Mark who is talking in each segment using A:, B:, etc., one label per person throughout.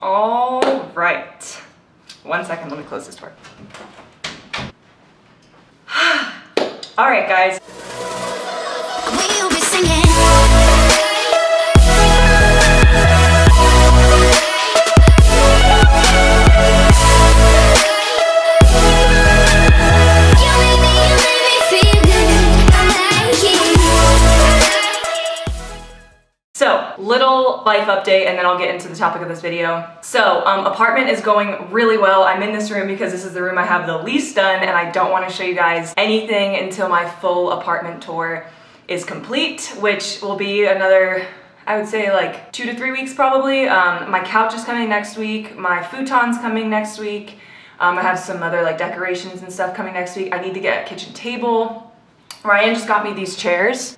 A: All right. 1 second, let me close this door. All right, guys.
B: We'll be singing.
A: So, little life update and then I'll get into the topic of this video. So, apartment is going really well. I'm in this room because this is the room I have the least done and I don't want to show you guys anything until my full apartment tour is complete, which will be another, I would say like 2 to 3 weeks probably. My couch is coming next week. My futon's coming next week. I have some other like decorations and stuff coming next week. I need to get a kitchen table. Ryan just got me these chairs,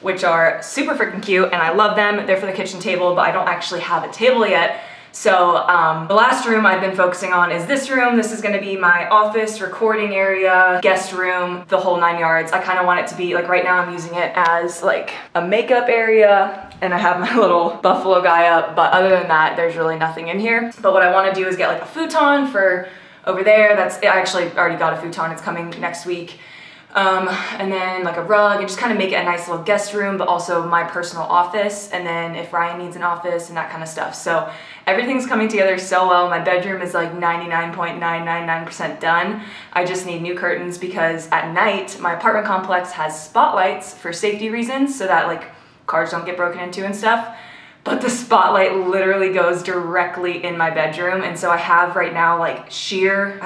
A: which are super freaking cute and I love them. They're for the kitchen table, but I don't actually have a table yet. So the last room I've been focusing on is this room. This is gonna be my office, recording area, guest room, the whole 9 yards. I kind of want it to be, like right now I'm using it as like a makeup area and I have my little buffalo guy up, but other than that, there's really nothing in here. But what I wanna do is get like a futon for over there. I actually already got a futon, it's coming next week. And then like a rug and just kind of make it a nice little guest room, but also my personal office. And then if Ryan needs an office and that kind of stuff. So everything's coming together so well. My bedroom is like 99.999% done. I just need new curtains because at night my apartment complex has spotlights for safety reasons so that like cars don't get broken into and stuff. But the spotlight literally goes directly in my bedroom. And so I have right now like sheer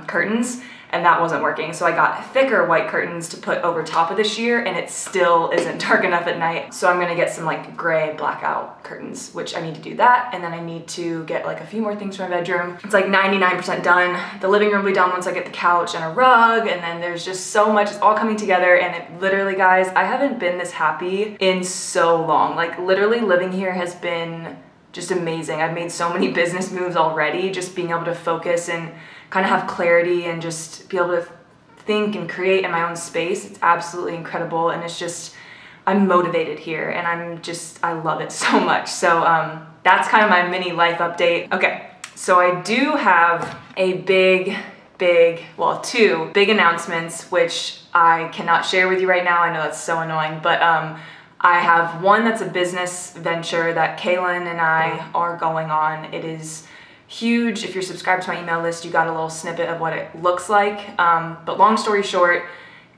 A: curtains. And that wasn't working. So I got thicker white curtains to put over top of the sheer and it still isn't dark enough at night. So I'm gonna get some like gray blackout curtains, which I need to do that. And then I need to get like a few more things for my bedroom. It's like 99% done. The living room will be done once I get the couch and a rug. And then there's just so much, it's all coming together. And it literally, guys, I haven't been this happy in so long. Like literally living here has been just amazing. I've made so many business moves already, just being able to focus and kind of have clarity and just be able to think and create in my own space. It's absolutely incredible and it's just, I'm motivated here and I love it so much. So that's kind of my mini life update. Okay, so I do have a two big announcements, which I cannot share with you right now. I know that's so annoying, but I have one that's a business venture that Kaylin and I are going on. It is huge. If you're subscribed to my email list, you got a little snippet of what it looks like. But long story short,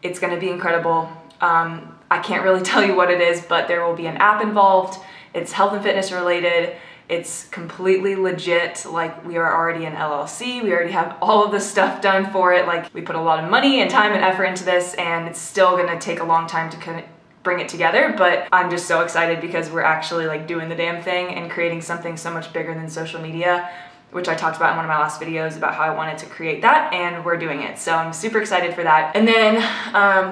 A: it's gonna be incredible. I can't really tell you what it is, but there will be an app involved. It's health and fitness related. It's completely legit. Like we are already an LLC. We already have all of the stuff done for it. Like we put a lot of money and time and effort into this and it's still gonna take a long time to bring it together, but I'm just so excited because we're actually like doing the damn thing and creating something so much bigger than social media, which I talked about in one of my last videos about how I wanted to create that, and we're doing it. So I'm super excited for that. And then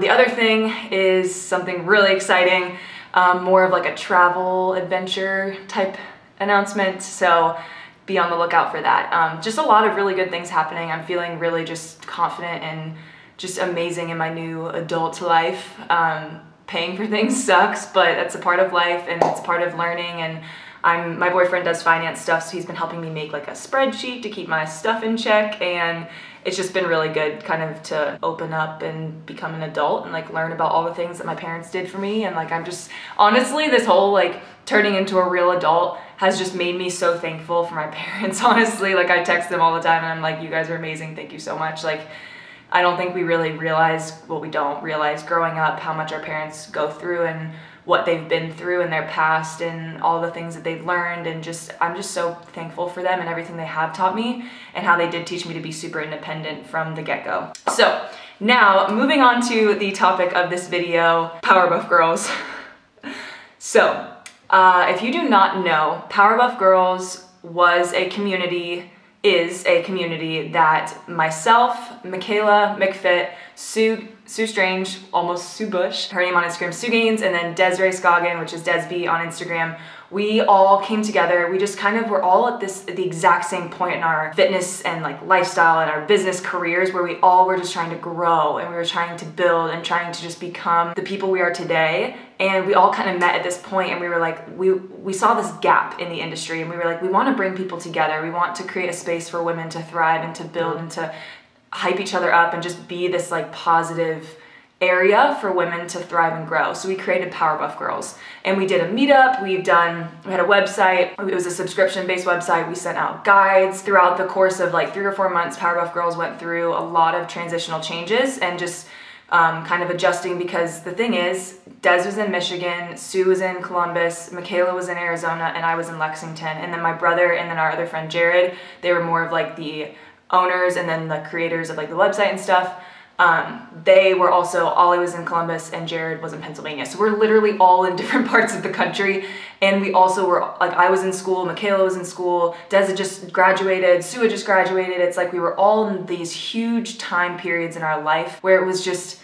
A: the other thing is something really exciting, more of like a travel adventure type announcement. So be on the lookout for that. Just a lot of really good things happening. I'm feeling really just confident and just amazing in my new adult life. Paying for things sucks, but that's a part of life and it's a part of learning. And my boyfriend does finance stuff, so he's been helping me make like a spreadsheet to keep my stuff in check, and it's just been really good kind of to open up and become an adult and like learn about all the things that my parents did for me. And like I'm just, honestly, this whole like turning into a real adult has just made me so thankful for my parents, honestly. Like I text them all the time and I'm like, you guys are amazing, thank you so much. Like I don't think we really realize, well, we don't realize growing up how much our parents go through and what they've been through in their past and all the things that they've learned, and just I'm just so thankful for them and everything they have taught me and how they did teach me to be super independent from the get-go. So now moving on to the topic of this video, PowerBUFF Girls. So if you do not know, PowerBUFF Girls was a community, is a community that myself, Michaela McFit, Sue Strange, almost Sue Bush, her name on Instagram, Sue Gaines, and then Desiree Scoggin, which is Desby on Instagram, we all came together. We just kind of were all at the exact same point in our fitness and like lifestyle and our business careers, where we all were just trying to grow and we were trying to build and trying to just become the people we are today. And we all kind of met at this point, and we were like, we saw this gap in the industry, and we were like, we want to bring people together. We want to create a space for women to thrive and to build and to hype each other up and just be this like positive area for women to thrive and grow. So we created PowerBUFF Girls, and we did a meetup. We had a website. It was a subscription-based website. We sent out guides throughout the course of like 3 or 4 months. PowerBUFF Girls went through a lot of transitional changes and just kind of adjusting, because the thing is, Des was in Michigan, Sue was in Columbus, Michaela was in Arizona, and I was in Lexington. And then my brother and then our other friend Jared, they were more of like the owners and then the creators of like the website and stuff. They were also, Ollie was in Columbus and Jared was in Pennsylvania. So we're literally all in different parts of the country. And we also were, like, I was in school, Michaela was in school, Des had just graduated, Sue had just graduated. It's like we were all in these huge time periods in our life where it was just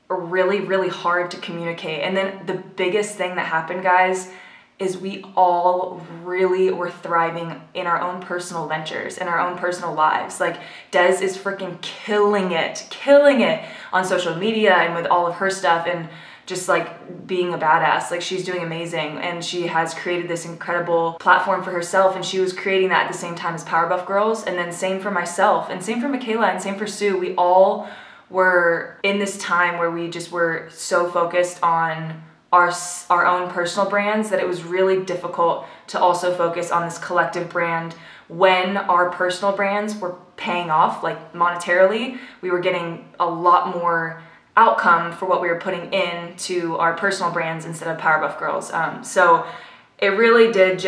A: really, really hard to communicate. And then the biggest thing that happened, guys, is we all really were thriving in our own personal ventures, in our own personal lives. Like, Des is freaking killing it on social media and with all of her stuff, and just like being a badass. Like, she's doing amazing, and she has created this incredible platform for herself, and she was creating that at the same time as PowerBUFF Girls. And then same for myself, and same for Michaela, and same for Sue. We all were in this time where we just were so focused on our own personal brands that it was really difficult to also focus on this collective brand when our personal brands were paying off, like monetarily. We were getting a lot more outcome for what we were putting into our personal brands instead of PowerBUFF Girls. So it really did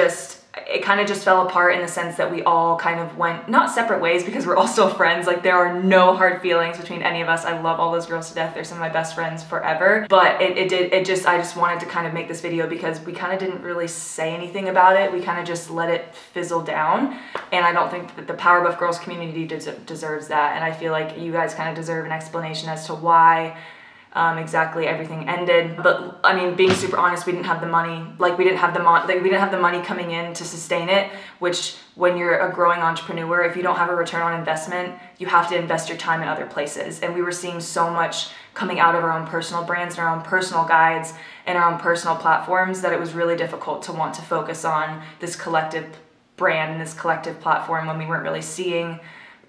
A: it kind of just fell apart in the sense that we all kind of went, not separate ways, because we're all still friends. Like, there are no hard feelings between any of us. I love all those girls to death. They're some of my best friends forever. But I just wanted to kind of make this video because we kind of didn't really say anything about it. We kind of just let it fizzle down. And I don't think that the PowerBUFF Girls community deserves that. And I feel like you guys kind of deserve an explanation as to why exactly everything ended. But I mean, being super honest, we didn't have the money. Like, we didn't have the money coming in to sustain it, which when you're a growing entrepreneur, if you don't have a return on investment, you have to invest your time in other places. And we were seeing so much coming out of our own personal brands and our own personal guides and our own personal platforms that it was really difficult to want to focus on this collective brand and this collective platform when we weren't really seeing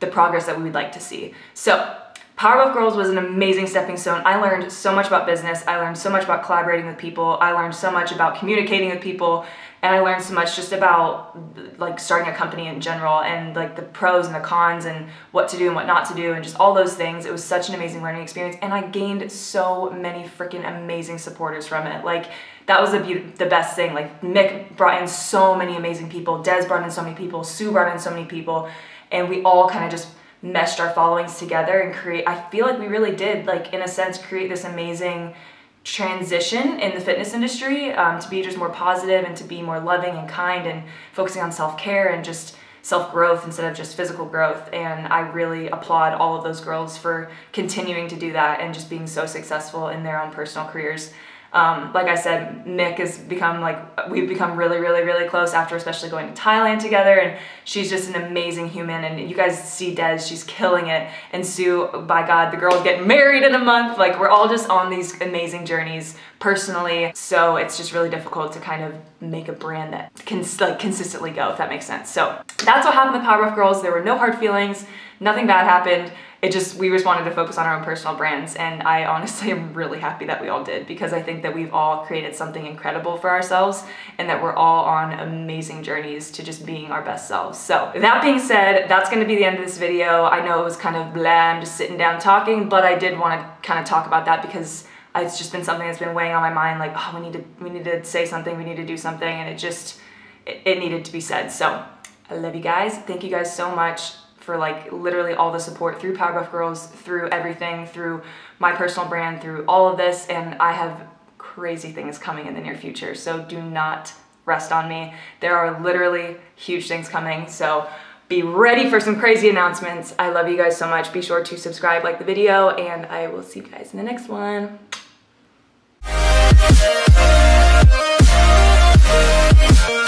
A: the progress that we would like to see. So PowerBUFF Girls was an amazing stepping stone. I learned so much about business. I learned so much about collaborating with people. I learned so much about communicating with people. And I learned so much just about like starting a company in general, and like the pros and the cons and what to do and what not to do and just all those things. It was such an amazing learning experience, and I gained so many freaking amazing supporters from it. Like, that was the best thing. Like, Mick brought in so many amazing people. Des brought in so many people. Sue brought in so many people. And we all kind of just meshed our followings together and I feel like we really did, like, in a sense, create this amazing transition in the fitness industry to be just more positive and to be more loving and kind and focusing on self-care and just self-growth instead of just physical growth. And I really applaud all of those girls for continuing to do that and just being so successful in their own personal careers. Like I said, Mick has become we've become really, really, really close after especially going to Thailand together, and she's just an amazing human. And you guys see Des, she's killing it. And Sue, by God, the girl's getting married in a month. Like, we're all just on these amazing journeys personally. So it's just really difficult to kind of make a brand that can like consistently go, if that makes sense. So that's what happened with PowerBUFF Girls. There were no hard feelings, nothing bad happened. We just wanted to focus on our own personal brands, and I honestly am really happy that we all did, because I think that we've all created something incredible for ourselves and that we're all on amazing journeys to just being our best selves. So that being said, that's going to be the end of this video. I know it was kind of blah, I'm just sitting down talking, but I did want to kind of talk about that because it's just been something that's been weighing on my mind, like, oh, we need to say something, we need to do something, and it needed to be said. So I love you guys. Thank you guys so much for like literally all the support through PowerBUFF Girls, through everything, through my personal brand, through all of this. And I have crazy things coming in the near future, so do not rest on me. There are literally huge things coming, so be ready for some crazy announcements. I love you guys so much. Be sure to subscribe, like the video, and I will see you guys in the next one.
B: it.